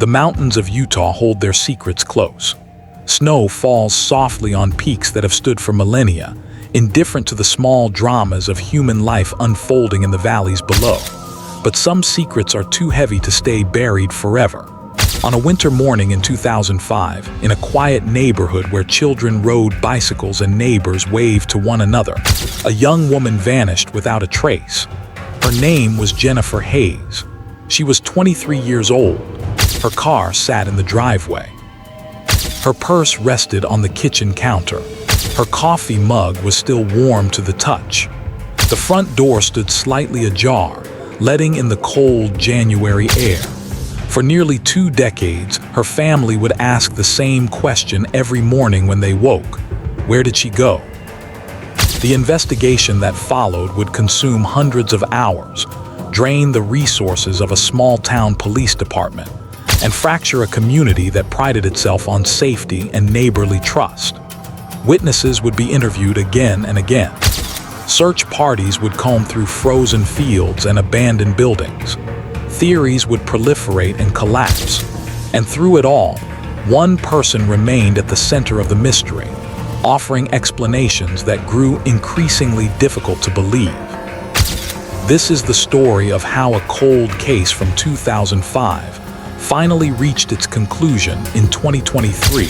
The mountains of Utah hold their secrets close. Snow falls softly on peaks that have stood for millennia, indifferent to the small dramas of human life unfolding in the valleys below. But some secrets are too heavy to stay buried forever. On a winter morning in 2005, in a quiet neighborhood where children rode bicycles and neighbors waved to one another, a young woman vanished without a trace. Her name was Jennifer Hayes. She was 23 years old. Her car sat in the driveway. Her purse rested on the kitchen counter. Her coffee mug was still warm to the touch. The front door stood slightly ajar, letting in the cold January air. For nearly 2 decades, her family would ask the same question every morning when they woke. Where did she go? The investigation that followed would consume hundreds of hours, drain the resources of a small-town police department, and fracture a community that prided itself on safety and neighborly trust. Witnesses would be interviewed again and again. Search parties would comb through frozen fields and abandoned buildings. Theories would proliferate and collapse. And through it all, one person remained at the center of the mystery, offering explanations that grew increasingly difficult to believe. This is the story of how a cold case from 2005 finally reached its conclusion in 2023,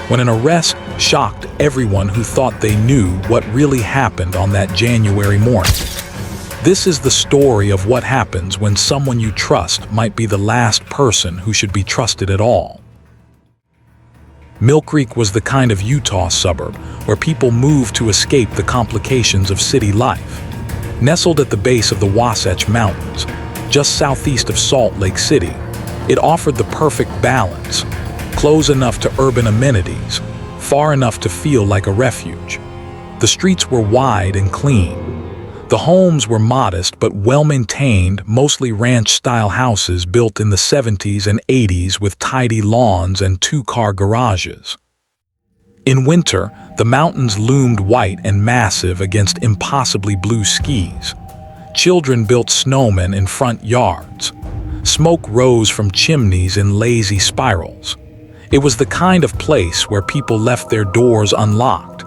when an arrest shocked everyone who thought they knew what really happened on that January morning. This is the story of what happens when someone you trust might be the last person who should be trusted at all. Mill Creek was the kind of Utah suburb where people moved to escape the complications of city life. Nestled at the base of the Wasatch Mountains, just southeast of Salt Lake City, it offered the perfect balance: close enough to urban amenities, far enough to feel like a refuge. The streets were wide and clean. The homes were modest but well-maintained, mostly ranch-style houses built in the 70s and 80s with tidy lawns and 2-car garages. In winter, the mountains loomed white and massive against impossibly blue skies. Children built snowmen in front yards. Smoke rose from chimneys in lazy spirals. It was the kind of place where people left their doors unlocked,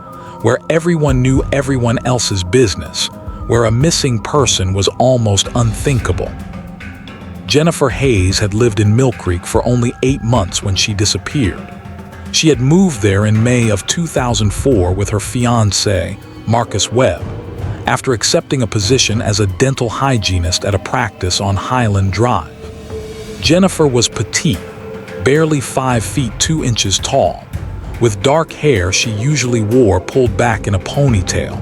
where everyone knew everyone else's business, where a missing person was almost unthinkable. Jennifer Hayes had lived in Mill Creek for only 8 months when she disappeared. She had moved there in May of 2004 with her fiancé, Marcus Webb, after accepting a position as a dental hygienist at a practice on Highland Drive. Jennifer was petite, barely 5 feet 2 inches tall, with dark hair she usually wore pulled back in a ponytail,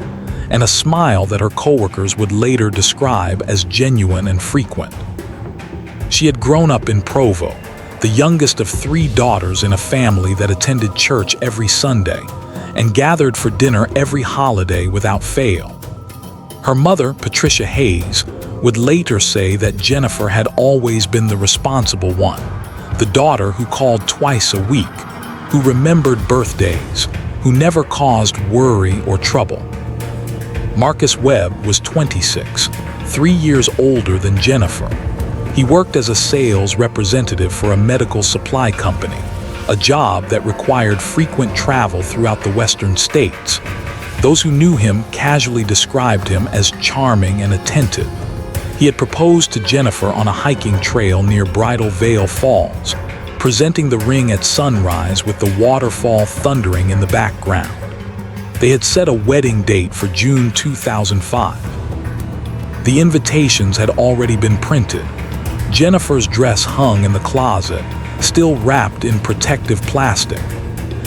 and a smile that her coworkers would later describe as genuine and frequent. She had grown up in Provo, the youngest of 3 daughters in a family that attended church every Sunday and gathered for dinner every holiday without fail. Her mother, Patricia Hayes, would later say that Jennifer had always been the responsible one, the daughter who called twice a week, who remembered birthdays, who never caused worry or trouble. Marcus Webb was 26, 3 years older than Jennifer. He worked as a sales representative for a medical supply company, a job that required frequent travel throughout the western states. Those who knew him casually described him as charming and attentive. He had proposed to Jennifer on a hiking trail near Bridal Veil Falls, presenting the ring at sunrise with the waterfall thundering in the background. They had set a wedding date for June 2005. The invitations had already been printed. Jennifer's dress hung in the closet, still wrapped in protective plastic.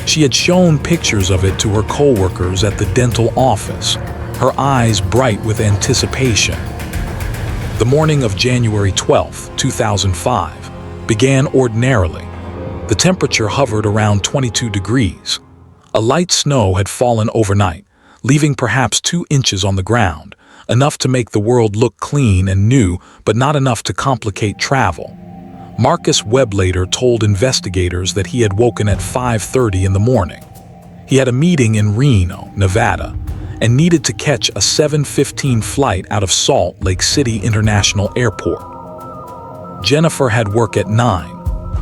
She had shown pictures of it to her coworkers at the dental office, her eyes bright with anticipation. The morning of January 12, 2005, began ordinarily. The temperature hovered around 22 degrees. A light snow had fallen overnight, leaving perhaps 2 inches on the ground, enough to make the world look clean and new, but not enough to complicate travel. Marcus Webb later told investigators that he had woken at 5:30 in the morning. He had a meeting in Reno, Nevada, and needed to catch a 7:15 flight out of Salt Lake City International Airport. Jennifer had work at 9.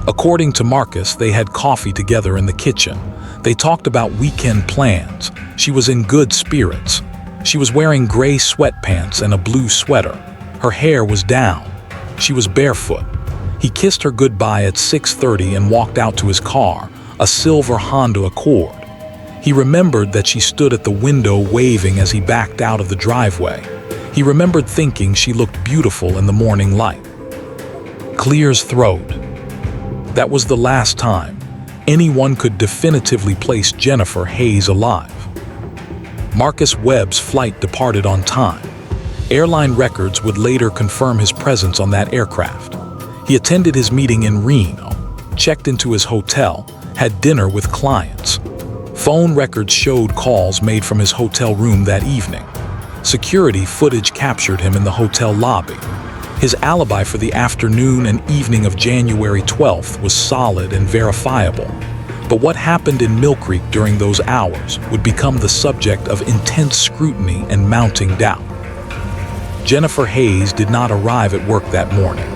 According to Marcus, they had coffee together in the kitchen. They talked about weekend plans. She was in good spirits. She was wearing gray sweatpants and a blue sweater. Her hair was down. She was barefoot. He kissed her goodbye at 6:30 and walked out to his car, a silver Honda Accord. He remembered that she stood at the window waving as he backed out of the driveway. He remembered thinking she looked beautiful in the morning light. Clears throat. That was the last time anyone could definitively place Jennifer Hayes alive. Marcus Webb's flight departed on time. Airline records would later confirm his presence on that aircraft. He attended his meeting in Reno, checked into his hotel, had dinner with clients. Phone records showed calls made from his hotel room that evening. Security footage captured him in the hotel lobby. His alibi for the afternoon and evening of January 12th was solid and verifiable. But what happened in Mill Creek during those hours would become the subject of intense scrutiny and mounting doubt. Jennifer Hayes did not arrive at work that morning.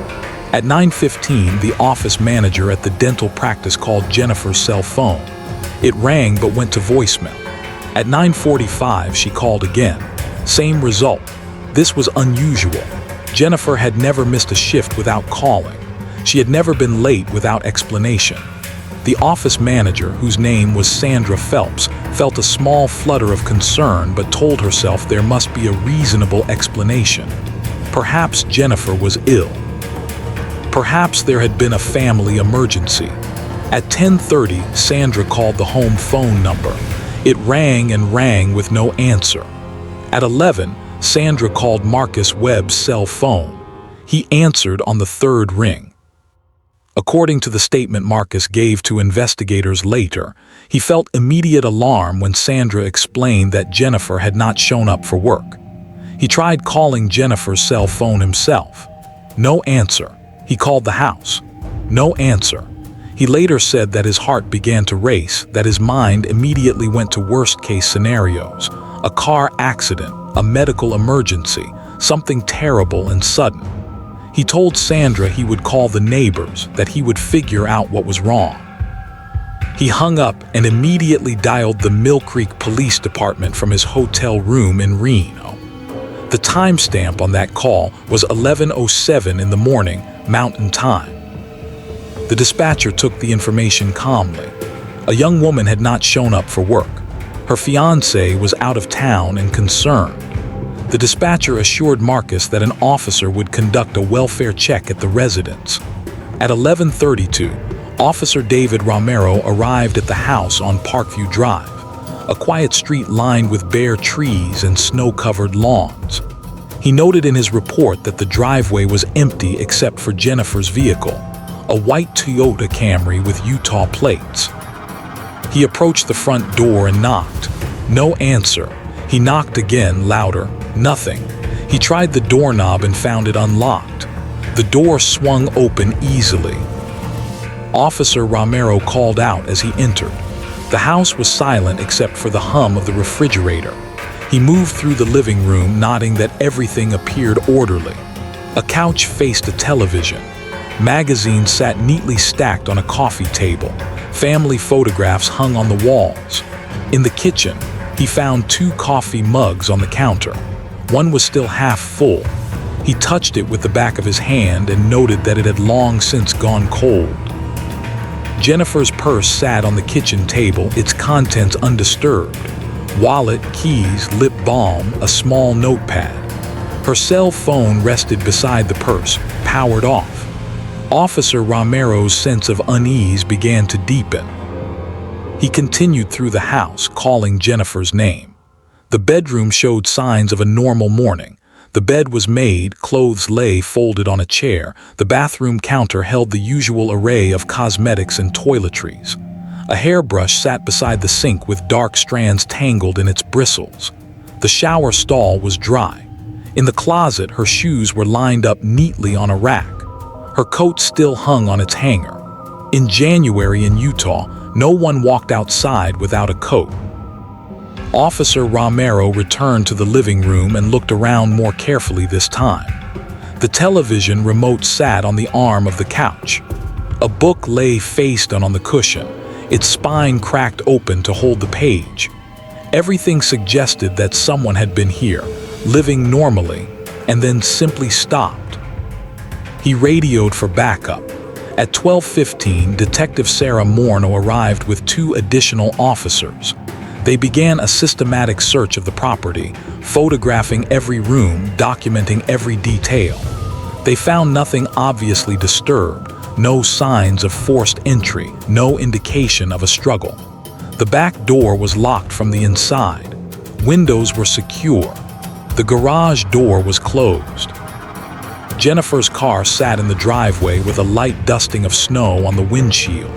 At 9:15, the office manager at the dental practice called Jennifer's cell phone. It rang but went to voicemail. At 9:45, she called again. Same result. This was unusual. Jennifer had never missed a shift without calling. She had never been late without explanation. The office manager, whose name was Sandra Phelps, felt a small flutter of concern but told herself there must be a reasonable explanation. Perhaps Jennifer was ill. Perhaps there had been a family emergency. At 10:30, Sandra called the home phone number. It rang and rang with no answer. At 11, Sandra called Marcus Webb's cell phone. He answered on the third ring. According to the statement Marcus gave to investigators later, he felt immediate alarm when Sandra explained that Jennifer had not shown up for work. He tried calling Jennifer's cell phone himself. No answer. He called the house. No answer. He later said that his heart began to race, that his mind immediately went to worst-case scenarios. A car accident, a medical emergency, something terrible and sudden. He told Sandra he would call the neighbors, that he would figure out what was wrong. He hung up and immediately dialed the Mill Creek Police Department from his hotel room in Reno. The timestamp on that call was 11:07 in the morning, Mountain Time. The dispatcher took the information calmly. A young woman had not shown up for work. Her fiancé was out of town and concerned. The dispatcher assured Marcus that an officer would conduct a welfare check at the residence. At 11:32, Officer David Romero arrived at the house on Parkview Drive, a quiet street lined with bare trees and snow-covered lawns. He noted in his report that the driveway was empty except for Jennifer's vehicle, a white Toyota Camry with Utah plates. He approached the front door and knocked. No answer. He knocked again, louder. Nothing. He tried the doorknob and found it unlocked. The door swung open easily. Officer Romero called out as he entered. The house was silent except for the hum of the refrigerator. He moved through the living room, noting that everything appeared orderly. A couch faced a television. Magazines sat neatly stacked on a coffee table. Family photographs hung on the walls. In the kitchen, he found 2 coffee mugs on the counter. One was still half full. He touched it with the back of his hand and noted that it had long since gone cold. Jennifer's purse sat on the kitchen table, its contents undisturbed. Wallet, keys, lip balm, a small notepad. Her cell phone rested beside the purse, powered off. Officer Romero's sense of unease began to deepen. He continued through the house, calling Jennifer's name. The bedroom showed signs of a normal morning. The bed was made, clothes lay folded on a chair. The bathroom counter held the usual array of cosmetics and toiletries. A hairbrush sat beside the sink with dark strands tangled in its bristles. The shower stall was dry. In the closet, her shoes were lined up neatly on a rack. Her coat still hung on its hanger. In January in Utah, no one walked outside without a coat. Officer Romero returned to the living room and looked around more carefully this time. The television remote sat on the arm of the couch. A book lay face down on the cushion, its spine cracked open to hold the page. Everything suggested that someone had been here, living normally, and then simply stopped. He radioed for backup. At 12:15, Detective Sarah Morneau arrived with 2 additional officers. They began a systematic search of the property, photographing every room, documenting every detail. They found nothing obviously disturbed, no signs of forced entry, no indication of a struggle. The back door was locked from the inside. Windows were secure. The garage door was closed. Jennifer's car sat in the driveway with a light dusting of snow on the windshield,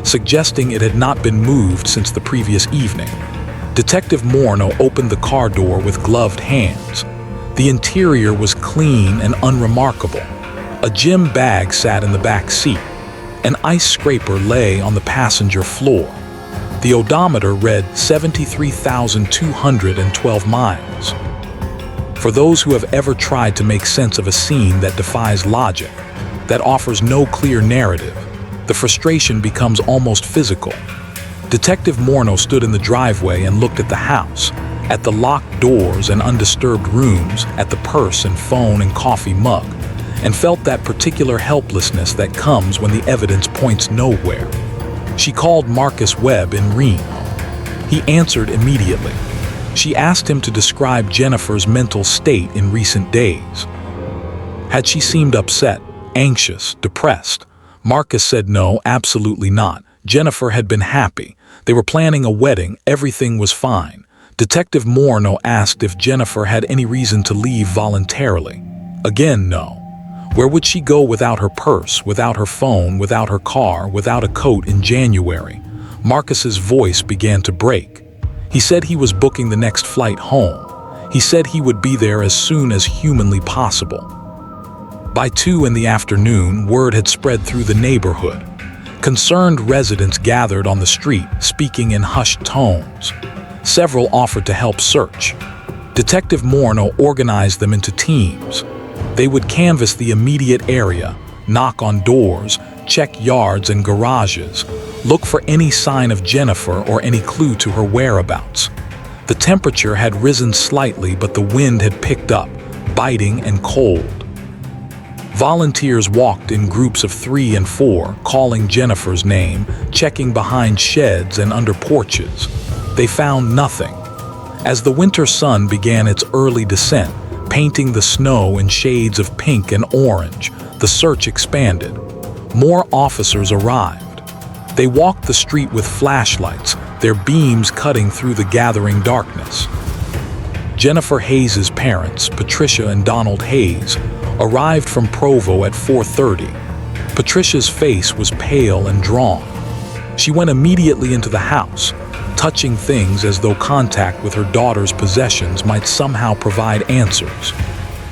suggesting it had not been moved since the previous evening. Detective Morneau opened the car door with gloved hands. The interior was clean and unremarkable. A gym bag sat in the back seat. An ice scraper lay on the passenger floor. The odometer read 73,212 miles. For those who have ever tried to make sense of a scene that defies logic, that offers no clear narrative, the frustration becomes almost physical. Detective Morneau stood in the driveway and looked at the house, at the locked doors and undisturbed rooms, at the purse and phone and coffee mug, and felt that particular helplessness that comes when the evidence points nowhere. She called Marcus Webb in Reno. He answered immediately. She asked him to describe Jennifer's mental state in recent days. Had she seemed upset, anxious, depressed? Marcus said no, absolutely not. Jennifer had been happy. They were planning a wedding, everything was fine. Detective Morneau asked if Jennifer had any reason to leave voluntarily. Again, no. Where would she go without her purse, without her phone, without her car, without a coat in January? Marcus's voice began to break. He said he was booking the next flight home. He said he would be there as soon as humanly possible. By 2 in the afternoon, word had spread through the neighborhood. Concerned residents gathered on the street, speaking in hushed tones. Several offered to help search. Detective Morneau organized them into teams. They would canvass the immediate area, knock on doors, check yards and garages, look for any sign of Jennifer or any clue to her whereabouts. The temperature had risen slightly, but the wind had picked up, biting and cold. Volunteers walked in groups of 3 and 4, calling Jennifer's name, checking behind sheds and under porches. They found nothing. As the winter sun began its early descent, painting the snow in shades of pink and orange, the search expanded. More officers arrived. They walked the street with flashlights, their beams cutting through the gathering darkness. Jennifer Hayes' parents, Patricia and Donald Hayes, arrived from Provo at 4:30. Patricia's face was pale and drawn. She went immediately into the house, touching things as though contact with her daughter's possessions might somehow provide answers.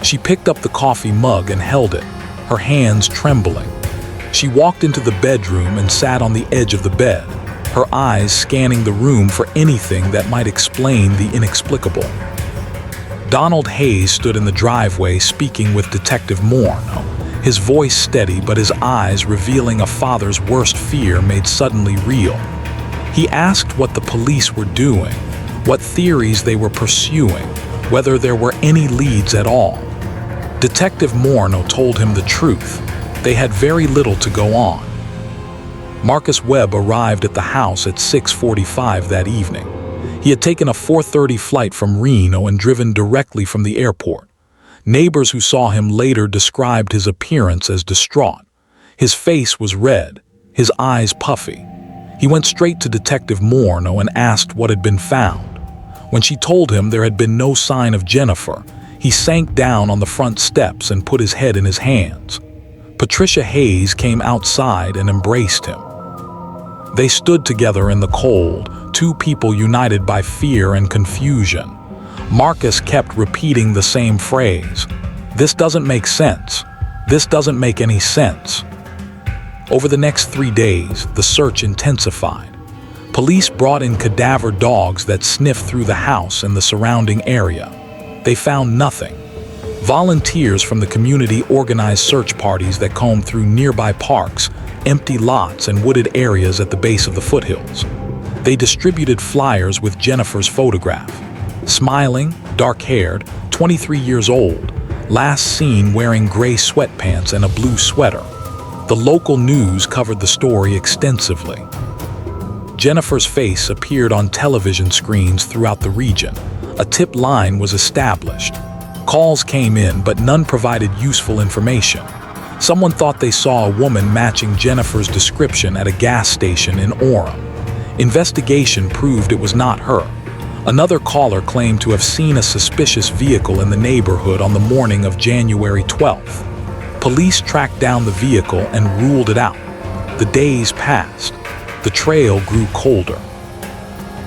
She picked up the coffee mug and held it, her hands trembling. She walked into the bedroom and sat on the edge of the bed, her eyes scanning the room for anything that might explain the inexplicable. Donald Hayes stood in the driveway speaking with Detective Morneau, his voice steady but his eyes revealing a father's worst fear made suddenly real. He asked what the police were doing, what theories they were pursuing, whether there were any leads at all. Detective Morneau told him the truth. They had very little to go on. Marcus Webb arrived at the house at 6:45 that evening. He had taken a 4:30 flight from Reno and driven directly from the airport. Neighbors who saw him later described his appearance as distraught. His face was red, his eyes puffy. He went straight to Detective Morneau and asked what had been found. When she told him there had been no sign of Jennifer, he sank down on the front steps and put his head in his hands. Patricia Hayes came outside and embraced him. They stood together in the cold, 2 people united by fear and confusion. Marcus kept repeating the same phrase. "This doesn't make sense. This doesn't make any sense." Over the next 3 days, the search intensified. Police brought in cadaver dogs that sniffed through the house and the surrounding area. They found nothing. Volunteers from the community organized search parties that combed through nearby parks, empty lots, and wooded areas at the base of the foothills. They distributed flyers with Jennifer's photograph. Smiling, dark-haired, 23 years old, last seen wearing gray sweatpants and a blue sweater. The local news covered the story extensively. Jennifer's face appeared on television screens throughout the region. A tip line was established. Calls came in, but none provided useful information. Someone thought they saw a woman matching Jennifer's description at a gas station in Orem. Investigation proved it was not her. Another caller claimed to have seen a suspicious vehicle in the neighborhood on the morning of January 12th. Police tracked down the vehicle and ruled it out. The days passed. The trail grew colder.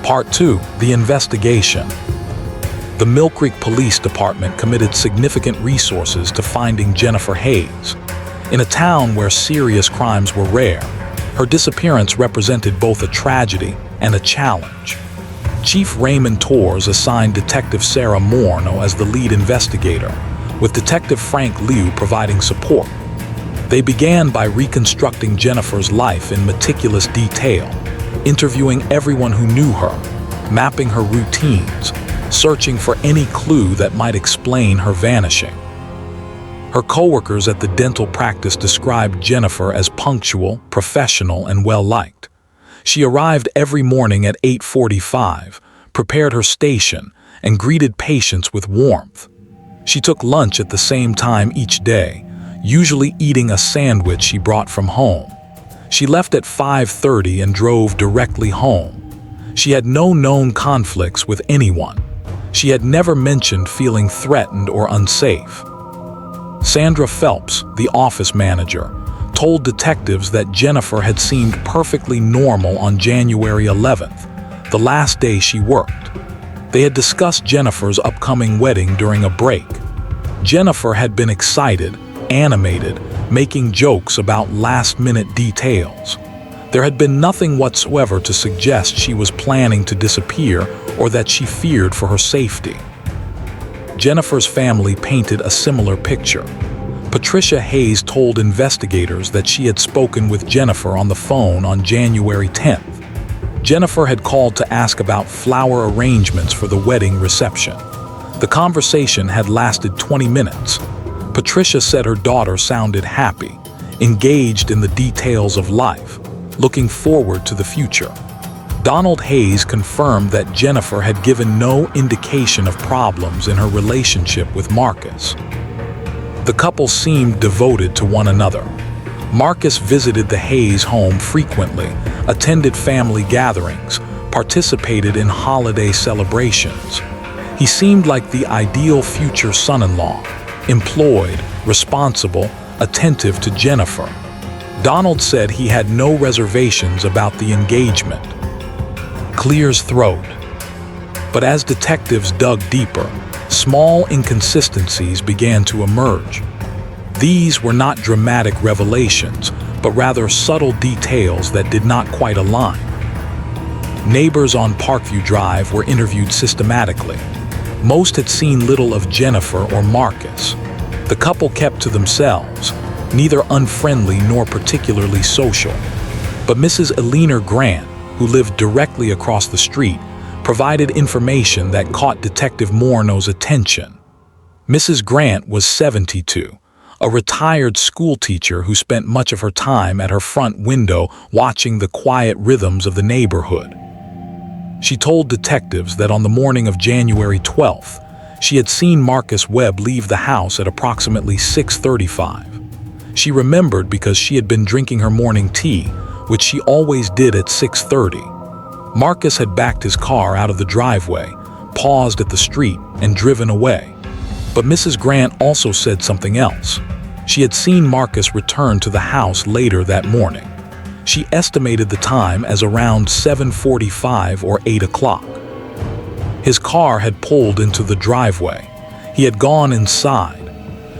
Part 2. The investigation. The Mill Creek Police Department committed significant resources to finding Jennifer Hayes. In a town where serious crimes were rare, her disappearance represented both a tragedy and a challenge. Chief Raymond Torres assigned Detective Sarah Morneau as the lead investigator, with Detective Frank Liu providing support. They began by reconstructing Jennifer's life in meticulous detail, interviewing everyone who knew her, mapping her routines, searching for any clue that might explain her vanishing. Her coworkers at the dental practice described Jennifer as punctual, professional, and well-liked. She arrived every morning at 8:45, prepared her station, and greeted patients with warmth. She took lunch at the same time each day, usually eating a sandwich she brought from home. She left at 5:30 and drove directly home. She had no known conflicts with anyone. She had never mentioned feeling threatened or unsafe. Sandra Phelps, the office manager, told detectives that Jennifer had seemed perfectly normal on January 11th, the last day she worked. They had discussed Jennifer's upcoming wedding during a break. Jennifer had been excited, animated, making jokes about last-minute details. There had been nothing whatsoever to suggest she was planning to disappear or that she feared for her safety. Jennifer's family painted a similar picture. Patricia Hayes told investigators that she had spoken with Jennifer on the phone on January 10th. Jennifer had called to ask about flower arrangements for the wedding reception. The conversation had lasted 20 minutes. Patricia said her daughter sounded happy, engaged in the details of life, looking forward to the future. Donald Hayes confirmed that Jennifer had given no indication of problems in her relationship with Marcus. The couple seemed devoted to one another. Marcus visited the Hayes home frequently, attended family gatherings, participated in holiday celebrations. He seemed like the ideal future son-in-law, employed, responsible, attentive to Jennifer. Donald said he had no reservations about the engagement. Clears throat. But as detectives dug deeper, small inconsistencies began to emerge. These were not dramatic revelations, but rather subtle details that did not quite align. Neighbors on Parkview Drive were interviewed systematically. Most had seen little of Jennifer or Marcus. The couple kept to themselves, neither unfriendly nor particularly social. But Mrs. Eleanor Grant, who lived directly across the street, provided information that caught Detective Morneau's attention. Mrs. Grant was 72, a retired schoolteacher who spent much of her time at her front window watching the quiet rhythms of the neighborhood. She told detectives that on the morning of January 12th, she had seen Marcus Webb leave the house at approximately 6:35. She remembered because she had been drinking her morning tea, which she always did at 6:30. Marcus had backed his car out of the driveway, paused at the street, and driven away. But Mrs. Grant also said something else. She had seen Marcus return to the house later that morning. She estimated the time as around 7:45 or 8 o'clock. His car had pulled into the driveway. He had gone inside.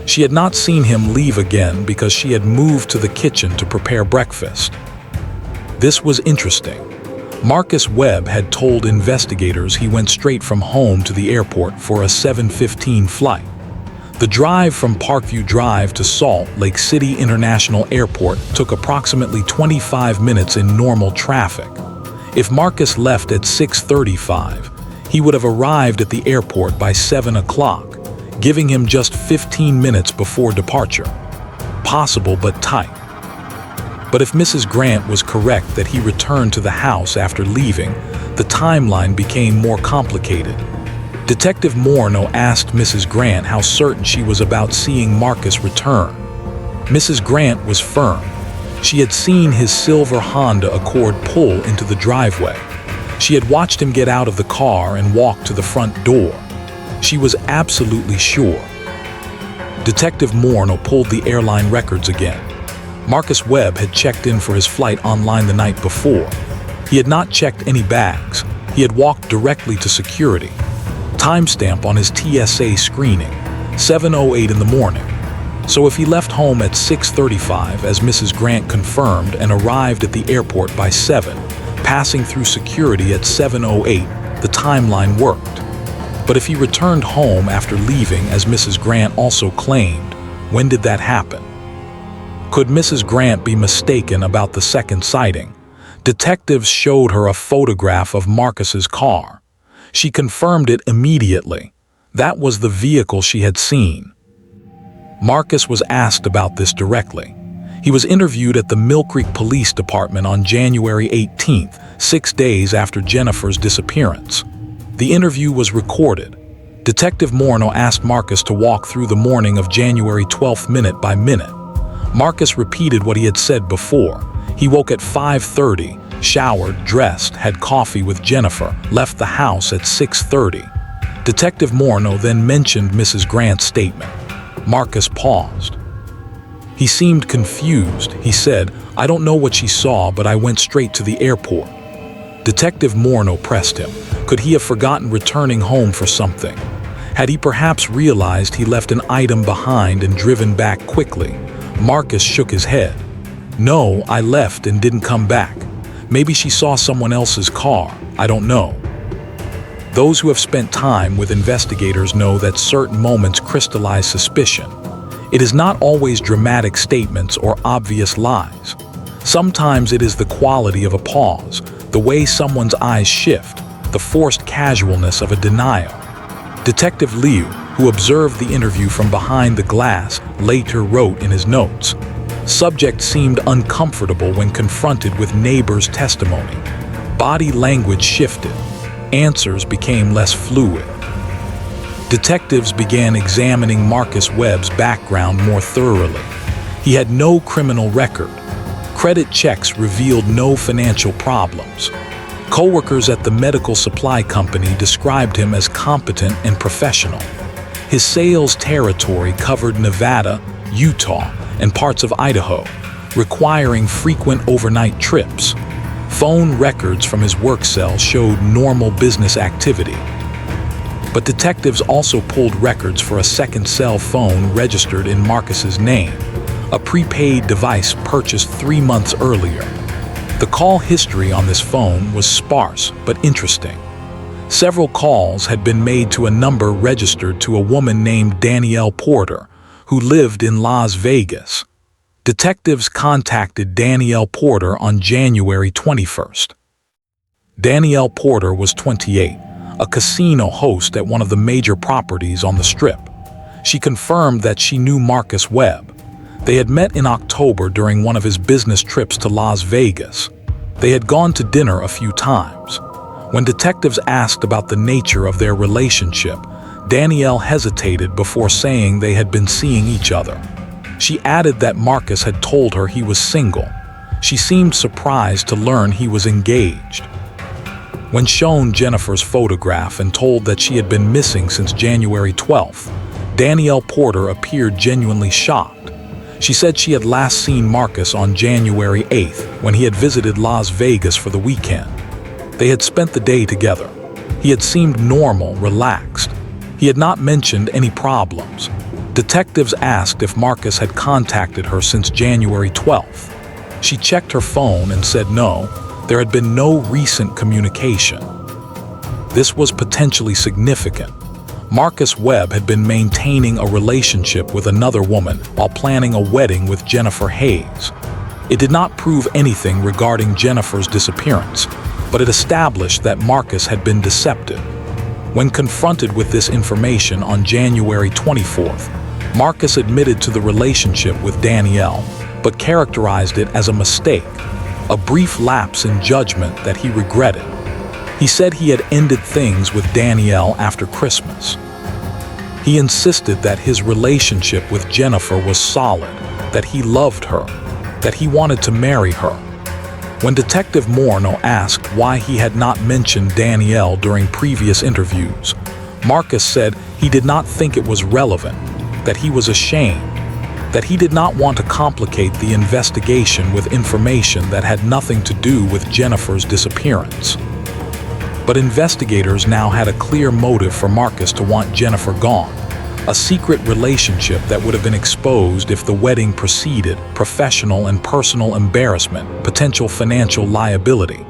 She had not seen him leave again because she had moved to the kitchen to prepare breakfast. This was interesting. Marcus Webb had told investigators he went straight from home to the airport for a 7:15 flight. The drive from Parkview Drive to Salt Lake City International Airport took approximately 25 minutes in normal traffic. If Marcus left at 6:35, he would have arrived at the airport by 7 o'clock, giving him just 15 minutes before departure. Possible but tight. But if Mrs. Grant was correct that he returned to the house after leaving, the timeline became more complicated. Detective Morneau asked Mrs. Grant how certain she was about seeing Marcus return. Mrs. Grant was firm. She had seen his silver Honda Accord pull into the driveway. She had watched him get out of the car and walk to the front door. She was absolutely sure. Detective Morneau pulled the airline records again. Marcus Webb had checked in for his flight online the night before. He had not checked any bags. He had walked directly to security. Timestamp on his TSA screening, 7:08 in the morning. So if he left home at 6:35, as Mrs. Grant confirmed, and arrived at the airport by 7, passing through security at 7:08, the timeline worked. But if he returned home after leaving, as Mrs. Grant also claimed, when did that happen? Could Mrs. Grant be mistaken about the second sighting? Detectives showed her a photograph of Marcus's car. She confirmed it immediately. That was the vehicle she had seen. Marcus was asked about this directly. He was interviewed at the Mill Creek Police Department on January 18th, 6 days after Jennifer's disappearance. The interview was recorded. Detective Morneau asked Marcus to walk through the morning of January 12th minute by minute. Marcus repeated what he had said before. He woke at 5:30, showered, dressed, had coffee with Jennifer, left the house at 6:30. Detective Morneau then mentioned Mrs. Grant's statement. Marcus paused. He seemed confused. He said, "I don't know what she saw, but I went straight to the airport." Detective Morneau pressed him. Could he have forgotten returning home for something? Had he perhaps realized he left an item behind and driven back quickly? Marcus shook his head. "No, I left and didn't come back. Maybe she saw someone else's car. I don't know." Those who have spent time with investigators know that certain moments crystallize suspicion. It is not always dramatic statements or obvious lies. Sometimes it is the quality of a pause, the way someone's eyes shift, the forced casualness of a denial. Detective Liu, who observed the interview from behind the glass, later wrote in his notes, "Subject seemed uncomfortable when confronted with neighbors' testimony. Body language shifted. Answers became less fluid." Detectives began examining Marcus Webb's background more thoroughly. He had no criminal record. Credit checks revealed no financial problems. Coworkers at the medical supply company described him as competent and professional. His sales territory covered Nevada, Utah, and parts of Idaho, requiring frequent overnight trips. Phone records from his work cell showed normal business activity. But detectives also pulled records for a second cell phone registered in Marcus's name, a prepaid device purchased 3 months earlier. The call history on this phone was sparse but interesting. Several calls had been made to a number registered to a woman named Danielle Porter, who lived in Las Vegas. Detectives contacted Danielle Porter on January 21st. Danielle Porter was 28, a casino host at one of the major properties on the Strip. She confirmed that she knew Marcus Webb. They had met in October during one of his business trips to Las Vegas. They had gone to dinner a few times. When detectives asked about the nature of their relationship, Danielle hesitated before saying they had been seeing each other. She added that Marcus had told her he was single. She seemed surprised to learn he was engaged. When shown Jennifer's photograph and told that she had been missing since January 12th, Danielle Porter appeared genuinely shocked. She said she had last seen Marcus on January 8th when he had visited Las Vegas for the weekend. They had spent the day together. He had seemed normal, relaxed. He had not mentioned any problems. Detectives asked if Marcus had contacted her since January 12th. She checked her phone and said no, there had been no recent communication. This was potentially significant. Marcus Webb had been maintaining a relationship with another woman while planning a wedding with Jennifer Hayes. It did not prove anything regarding Jennifer's disappearance, but it established that Marcus had been deceptive. When confronted with this information on January 24th, Marcus admitted to the relationship with Danielle, but characterized it as a mistake, a brief lapse in judgment that he regretted. He said he had ended things with Danielle after Christmas. He insisted that his relationship with Jennifer was solid, that he loved her, that he wanted to marry her. When Detective Morneau asked why he had not mentioned Danielle during previous interviews, Marcus said he did not think it was relevant, that he was ashamed, that he did not want to complicate the investigation with information that had nothing to do with Jennifer's disappearance. But investigators now had a clear motive for Marcus to want Jennifer gone, a secret relationship that would have been exposed if the wedding proceeded, professional and personal embarrassment, potential financial liability.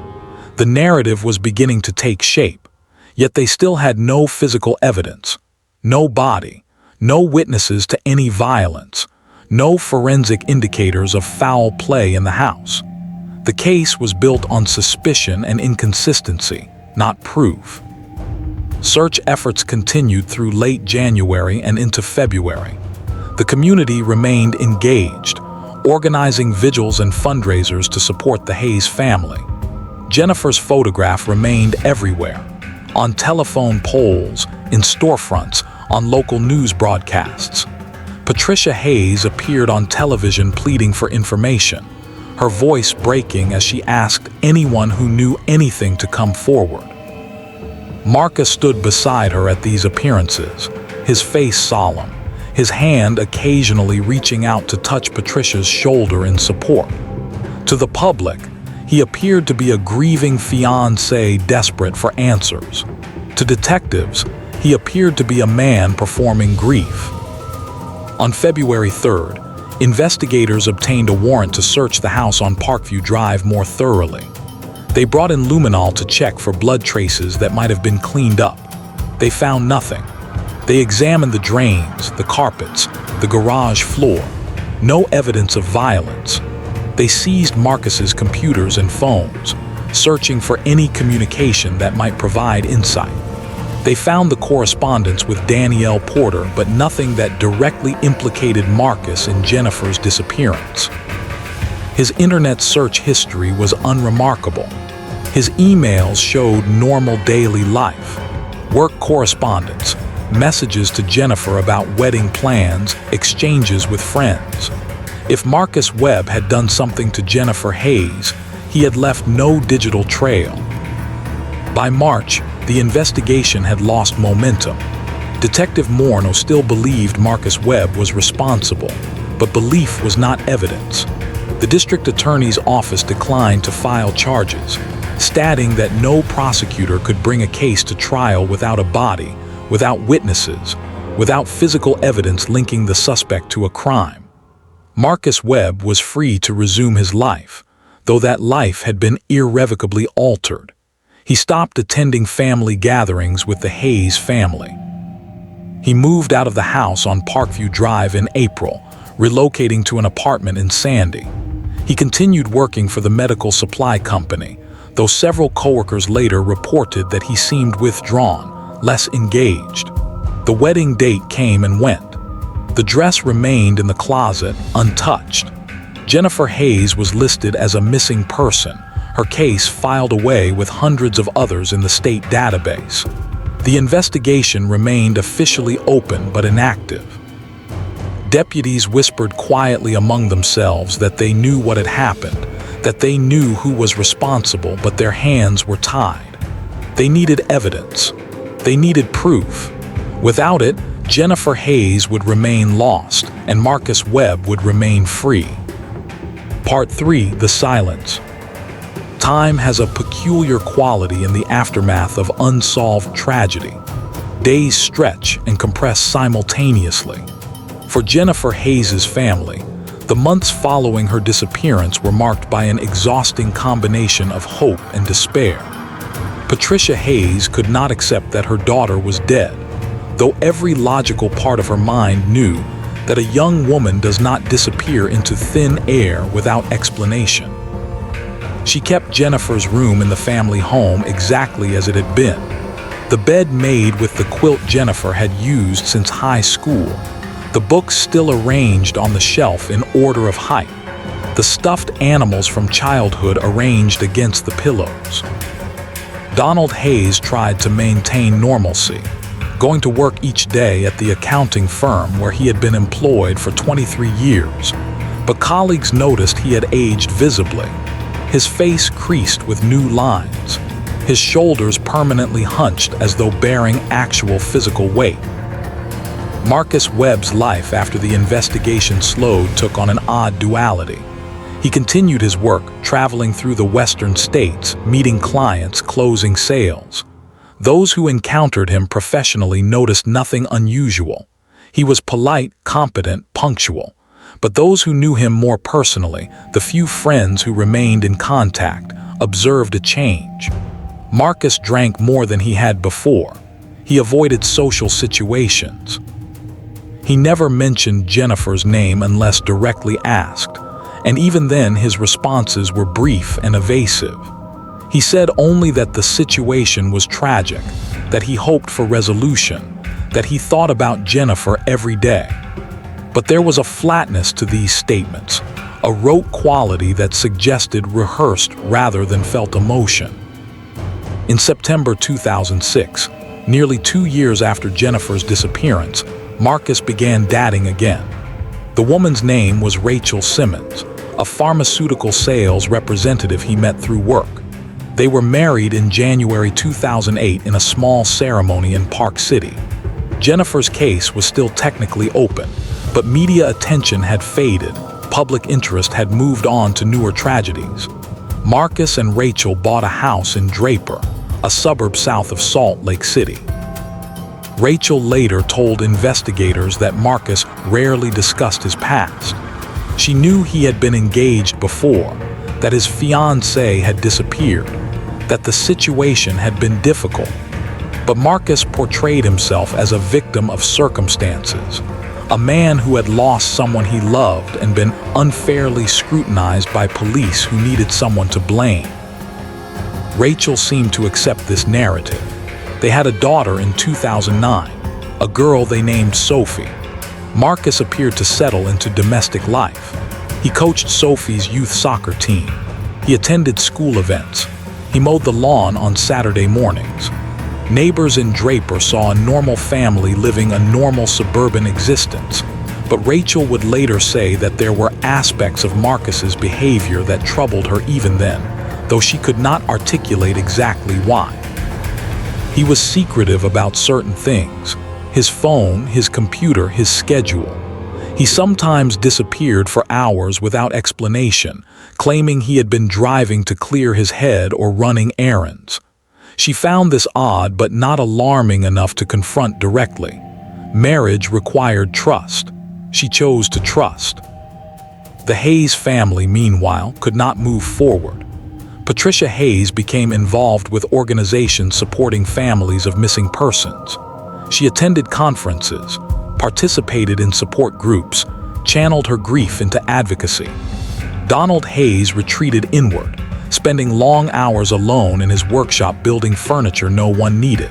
The narrative was beginning to take shape, yet they still had no physical evidence, no body, no witnesses to any violence, no forensic indicators of foul play in the house. The case was built on suspicion and inconsistency, not proof. Search efforts continued through late January and into February. The community remained engaged, organizing vigils and fundraisers to support the Hayes family. Jennifer's photograph remained everywhere, on telephone poles, in storefronts, on local news broadcasts. Patricia Hayes appeared on television pleading for information, her voice breaking as she asked anyone who knew anything to come forward. Marcus stood beside her at these appearances, his face solemn, his hand occasionally reaching out to touch Patricia's shoulder in support. To the public, he appeared to be a grieving fiancé desperate for answers. To detectives, he appeared to be a man performing grief. On February 3rd, investigators obtained a warrant to search the house on Parkview Drive more thoroughly. They brought in luminol to check for blood traces that might have been cleaned up. They found nothing. They examined the drains, the carpets, the garage floor. No evidence of violence. They seized Marcus's computers and phones, searching for any communication that might provide insight. They found the correspondence with Danielle Porter, but nothing that directly implicated Marcus in Jennifer's disappearance. His internet search history was unremarkable. His emails showed normal daily life, work correspondence, messages to Jennifer about wedding plans, exchanges with friends. If Marcus Webb had done something to Jennifer Hayes, he had left no digital trail. By March, the investigation had lost momentum. Detective Morneau still believed Marcus Webb was responsible, but belief was not evidence. The district attorney's office declined to file charges, stating that no prosecutor could bring a case to trial without a body, without witnesses, without physical evidence linking the suspect to a crime. Marcus Webb was free to resume his life, though that life had been irrevocably altered. He stopped attending family gatherings with the Hayes family. He moved out of the house on Parkview Drive in April, relocating to an apartment in Sandy. He continued working for the medical supply company, though several coworkers later reported that he seemed withdrawn, less engaged. The wedding date came and went. The dress remained in the closet, untouched. Jennifer Hayes was listed as a missing person, her case filed away with hundreds of others in the state database. The investigation remained officially open but inactive. Deputies whispered quietly among themselves that they knew what had happened, that they knew who was responsible, but their hands were tied. They needed evidence. They needed proof. Without it, Jennifer Hayes would remain lost, and Marcus Webb would remain free. Part 3: The Silence. Time has a peculiar quality in the aftermath of unsolved tragedy. Days stretch and compress simultaneously. For Jennifer Hayes' family, the months following her disappearance were marked by an exhausting combination of hope and despair. Patricia Hayes could not accept that her daughter was dead. though every logical part of her mind knew that a young woman does not disappear into thin air without explanation. She kept Jennifer's room in the family home exactly as it had been. The bed made with the quilt Jennifer had used since high school. The books still arranged on the shelf in order of height. The stuffed animals from childhood arranged against the pillows. Donald Hayes tried to maintain normalcy, going to work each day at the accounting firm where he had been employed for 23 years. But colleagues noticed he had aged visibly. His face creased with new lines, his shoulders permanently hunched as though bearing actual physical weight. Marcus Webb's life after the investigation slowed took on an odd duality. He continued his work, traveling through the western states, meeting clients, closing sales. Those who encountered him professionally noticed nothing unusual. He was polite, competent, punctual. But those who knew him more personally, the few friends who remained in contact, observed a change. Marcus drank more than he had before. He avoided social situations. He never mentioned Jennifer's name unless directly asked, and even then his responses were brief and evasive. He said only that the situation was tragic, that he hoped for resolution, that he thought about Jennifer every day. But there was a flatness to these statements, a rote quality that suggested rehearsed rather than felt emotion. In September 2006, nearly 2 years after Jennifer's disappearance, Marcus began dating again. The woman's name was Rachel Simmons, a pharmaceutical sales representative he met through work. They were married in January 2008 in a small ceremony in Park City. Jennifer's case was still technically open, but media attention had faded. Public interest had moved on to newer tragedies. Marcus and Rachel bought a house in Draper, a suburb south of Salt Lake City. Rachel later told investigators that Marcus rarely discussed his past. She knew he had been engaged before, that his fiancée had disappeared, that the situation had been difficult. But Marcus portrayed himself as a victim of circumstances, a man who had lost someone he loved and been unfairly scrutinized by police who needed someone to blame. Rachel seemed to accept this narrative. They had a daughter in 2009, a girl they named Sophie. Marcus appeared to settle into domestic life. He coached Sophie's youth soccer team. He attended school events. He mowed the lawn on Saturday mornings. Neighbors in Draper saw a normal family living a normal suburban existence. But Rachel would later say that there were aspects of Marcus's behavior that troubled her even then, though she could not articulate exactly why. He was secretive about certain things: his phone, his computer, his schedule. He sometimes disappeared for hours without explanation, claiming he had been driving to clear his head or running errands. She found this odd but not alarming enough to confront directly. Marriage required trust. She chose to trust. The Hayes family, meanwhile, could not move forward. Patricia Hayes became involved with organizations supporting families of missing persons. She attended conferences, participated in support groups, channeled her grief into advocacy. Donald Hayes retreated inward, spending long hours alone in his workshop building furniture no one needed.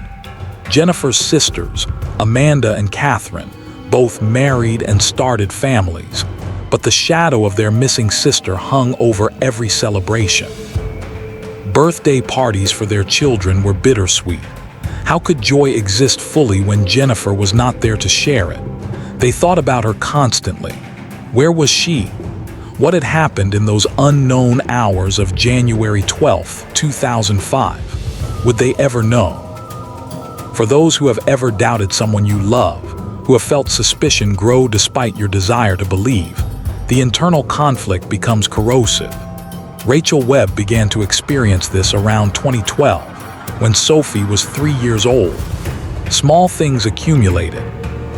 Jennifer's sisters, Amanda and Catherine, both married and started families, but the shadow of their missing sister hung over every celebration. Birthday parties for their children were bittersweet. How could joy exist fully when Jennifer was not there to share it? They thought about her constantly. Where was she? What had happened in those unknown hours of January 12, 2005? Would they ever know? For those who have ever doubted someone you love, who have felt suspicion grow despite your desire to believe, the internal conflict becomes corrosive. Rachel Webb began to experience this around 2012, when Sophie was 3 years old. Small things accumulated.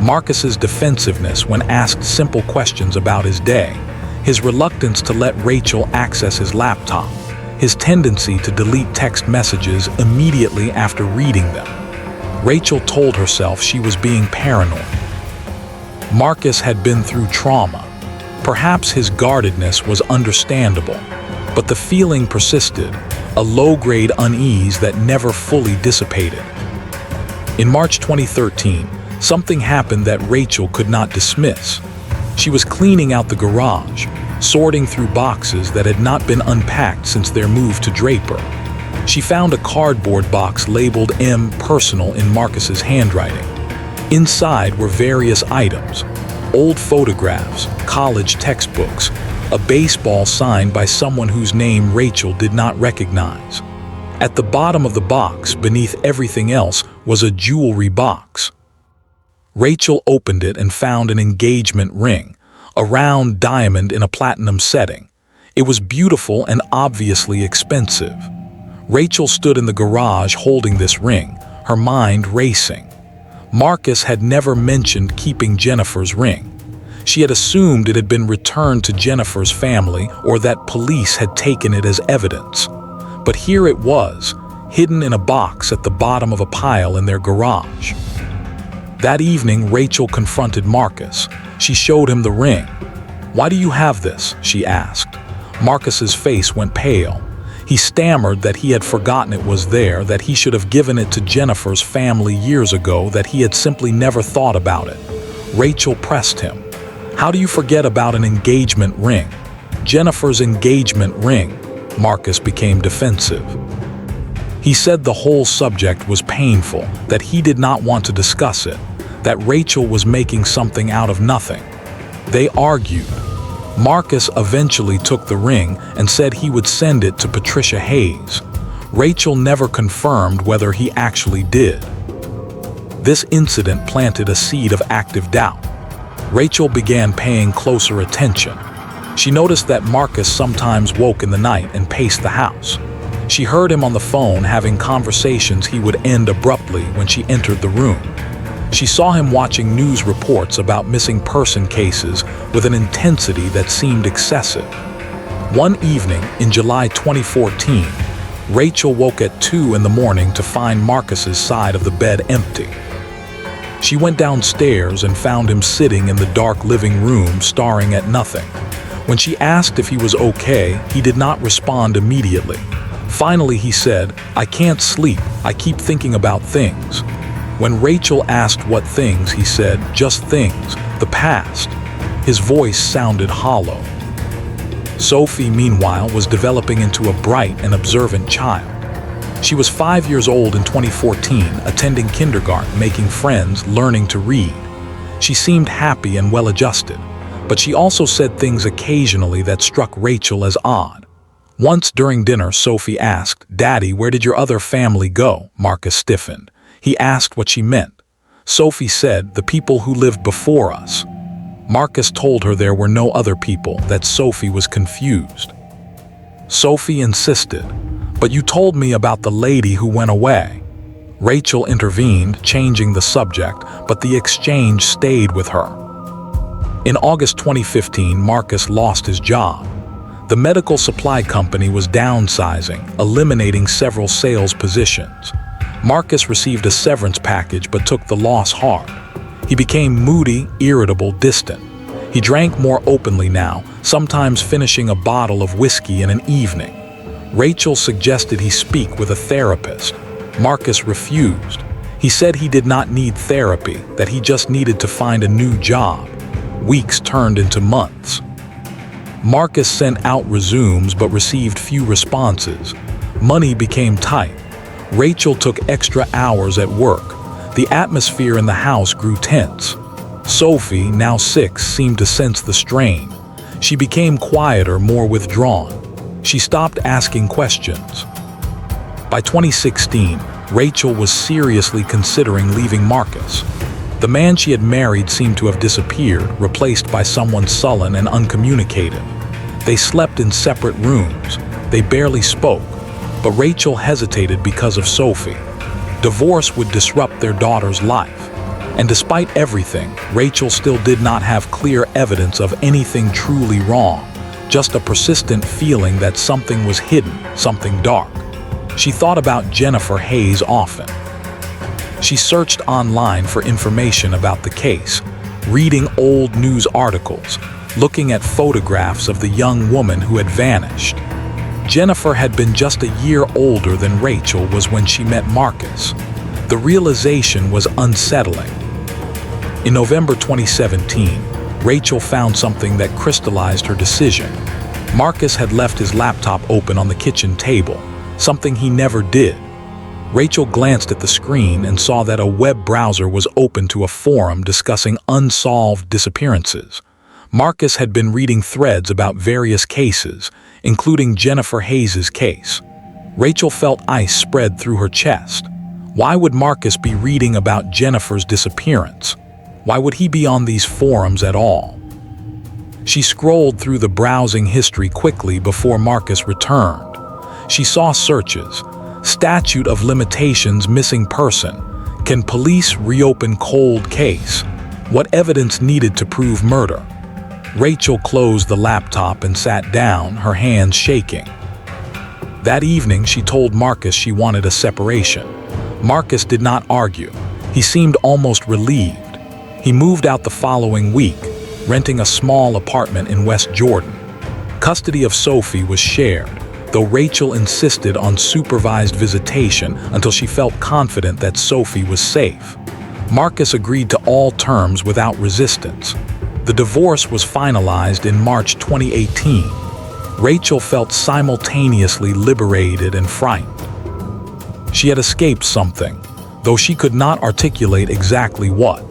Marcus's defensiveness when asked simple questions about his day, his reluctance to let Rachel access his laptop, his tendency to delete text messages immediately after reading them. Rachel told herself she was being paranoid. Marcus had been through trauma. Perhaps his guardedness was understandable, but the feeling persisted, a low-grade unease that never fully dissipated. In March 2013, something happened that Rachel could not dismiss. She was cleaning out the garage, sorting through boxes that had not been unpacked since their move to Draper. She found a cardboard box labeled M Personal in Marcus's handwriting. Inside were various items: old photographs, college textbooks, a baseball signed by someone whose name Rachel did not recognize. At the bottom of the box, beneath everything else, was a jewelry box. Rachel opened it and found an engagement ring, a round diamond in a platinum setting. It was beautiful and obviously expensive. Rachel stood in the garage holding this ring, her mind racing. Marcus had never mentioned keeping Jennifer's ring. She had assumed it had been returned to Jennifer's family or that police had taken it as evidence. But here it was, hidden in a box at the bottom of a pile in their garage. That evening, Rachel confronted Marcus. She showed him the ring. "Why do you have this?" she asked. Marcus's face went pale. He stammered that he had forgotten it was there, that he should have given it to Jennifer's family years ago, that he had simply never thought about it. Rachel pressed him. "How do you forget about an engagement ring? Jennifer's engagement ring." Marcus became defensive. He said the whole subject was painful, that he did not want to discuss it, that Rachel was making something out of nothing. They argued. Marcus eventually took the ring and said he would send it to Patricia Hayes. Rachel never confirmed whether he actually did. This incident planted a seed of active doubt. Rachel began paying closer attention. She noticed that Marcus sometimes woke in the night and paced the house. She heard him on the phone having conversations he would end abruptly when she entered the room. She saw him watching news reports about missing person cases with an intensity that seemed excessive. One evening in July 2014, Rachel woke at 2 in the morning to find Marcus's side of the bed empty. She went downstairs and found him sitting in the dark living room staring at nothing. When she asked if he was okay, he did not respond immediately. Finally, he said, "I can't sleep. I keep thinking about things." When Rachel asked what things, he said, "Just things, the past." His voice sounded hollow. Sophie, meanwhile, was developing into a bright and observant child. She was 5 years old in 2014, attending kindergarten, making friends, learning to read. She seemed happy and well-adjusted, but she also said things occasionally that struck Rachel as odd. Once during dinner, Sophie asked, "Daddy, where did your other family go?" Marcus stiffened. He asked what she meant. Sophie said, "The people who lived before us." Marcus told her there were no other people, that Sophie was confused. Sophie insisted, "But you told me about the lady who went away." Rachel intervened, changing the subject, but the exchange stayed with her. In August 2015, Marcus lost his job. The medical supply company was downsizing, eliminating several sales positions. Marcus received a severance package but took the loss hard. He became moody, irritable, distant. He drank more openly now, sometimes finishing a bottle of whiskey in an evening. Rachel suggested he speak with a therapist. Marcus refused. He said he did not need therapy, that he just needed to find a new job. Weeks turned into months. Marcus sent out resumes but received few responses. Money became tight. Rachel took extra hours at work. The atmosphere in the house grew tense. Sophie, now 6, seemed to sense the strain. She became quieter, more withdrawn. She stopped asking questions. By 2016, Rachel was seriously considering leaving Marcus. The man she had married seemed to have disappeared, replaced by someone sullen and uncommunicative. They slept in separate rooms. They barely spoke. But Rachel hesitated because of Sophie. Divorce would disrupt their daughter's life. And despite everything, Rachel still did not have clear evidence of anything truly wrong, just a persistent feeling that something was hidden, something dark. She thought about Jennifer Hayes often. She searched online for information about the case, reading old news articles, looking at photographs of the young woman who had vanished. Jennifer had been just a year older than Rachel was when she met Marcus. The realization was unsettling. In November 2017, Rachel found something that crystallized her decision. Marcus had left his laptop open on the kitchen table, something he never did. Rachel glanced at the screen and saw that a web browser was open to a forum discussing unsolved disappearances. Marcus had been reading threads about various cases, including Jennifer Hayes' case. Rachel felt ice spread through her chest. Why would Marcus be reading about Jennifer's disappearance? Why would he be on these forums at all? She scrolled through the browsing history quickly before Marcus returned. She saw searches. Statute of limitations, missing person. Can police reopen cold case? What evidence needed to prove murder? Rachel closed the laptop and sat down, her hands shaking. That evening, she told Marcus she wanted a separation. Marcus did not argue. He seemed almost relieved. He moved out the following week, renting a small apartment in West Jordan. Custody of Sophie was shared, though Rachel insisted on supervised visitation until she felt confident that Sophie was safe. Marcus agreed to all terms without resistance. The divorce was finalized in March 2018. Rachel felt simultaneously liberated and frightened. She had escaped something, though she could not articulate exactly what.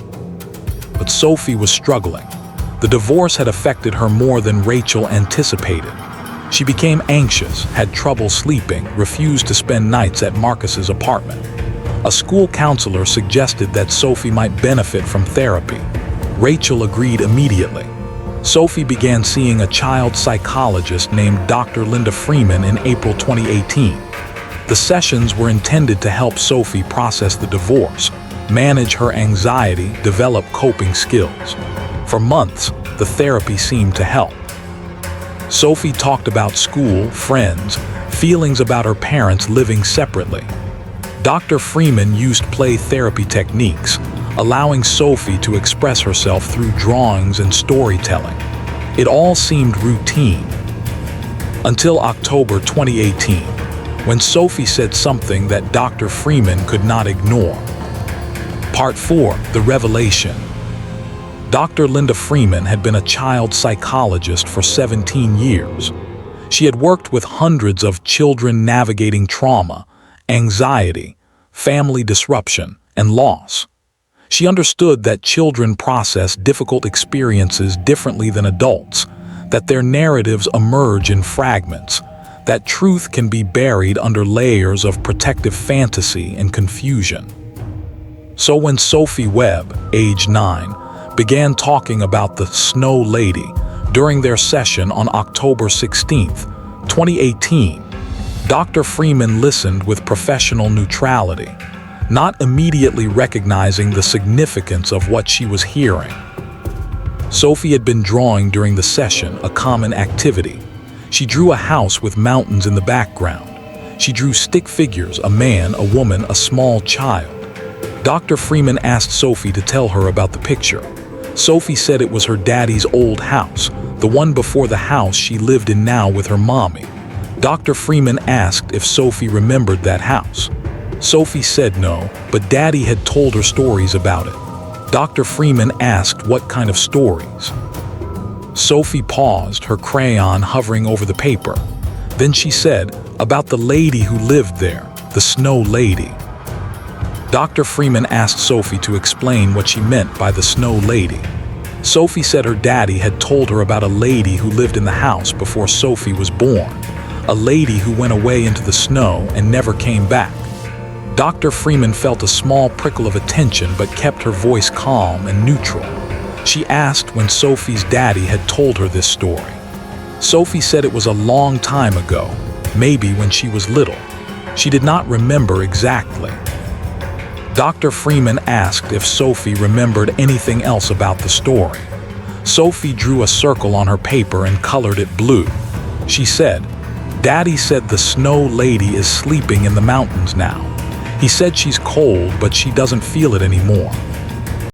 But Sophie was struggling. The divorce had affected her more than Rachel anticipated. She became anxious, had trouble sleeping, refused to spend nights at Marcus's apartment. A school counselor suggested that Sophie might benefit from therapy. Rachel agreed immediately. Sophie began seeing a child psychologist named Dr. Linda Freeman in April 2018. The sessions were intended to help Sophie process the divorce, manage her anxiety, develop coping skills. For months, the therapy seemed to help. Sophie talked about school, friends, feelings about her parents living separately. Dr. Freeman used play therapy techniques, allowing Sophie to express herself through drawings and storytelling. It all seemed routine. Until October 2018, when Sophie said something that Dr. Freeman could not ignore. Part 4, The Revelation. Dr. Linda Freeman had been a child psychologist for 17 years. She had worked with hundreds of children navigating trauma, anxiety, family disruption, and loss. She understood that children process difficult experiences differently than adults, that their narratives emerge in fragments, that truth can be buried under layers of protective fantasy and confusion. So when Sophie Webb, age 9, began talking about the Snow Lady during their session on October 16, 2018, Dr. Freeman listened with professional neutrality, not immediately recognizing the significance of what she was hearing. Sophie had been drawing during the session, a common activity. She drew a house with mountains in the background. She drew stick figures, a man, a woman, a small child. Dr. Freeman asked Sophie to tell her about the picture. Sophie said it was her daddy's old house, the one before the house she lived in now with her mommy. Dr. Freeman asked if Sophie remembered that house. Sophie said no, but Daddy had told her stories about it. Dr. Freeman asked what kind of stories. Sophie paused, her crayon hovering over the paper. Then she said, about the lady who lived there, the Snow Lady. Dr. Freeman asked Sophie to explain what she meant by the Snow Lady. Sophie said her daddy had told her about a lady who lived in the house before Sophie was born, a lady who went away into the snow and never came back. Dr. Freeman felt a small prickle of attention but kept her voice calm and neutral. She asked when Sophie's daddy had told her this story. Sophie said it was a long time ago, maybe when she was little. She did not remember exactly. Dr. Freeman asked if Sophie remembered anything else about the story. Sophie drew a circle on her paper and colored it blue. She said, Daddy said the Snow Lady is sleeping in the mountains now. He said she's cold, but she doesn't feel it anymore.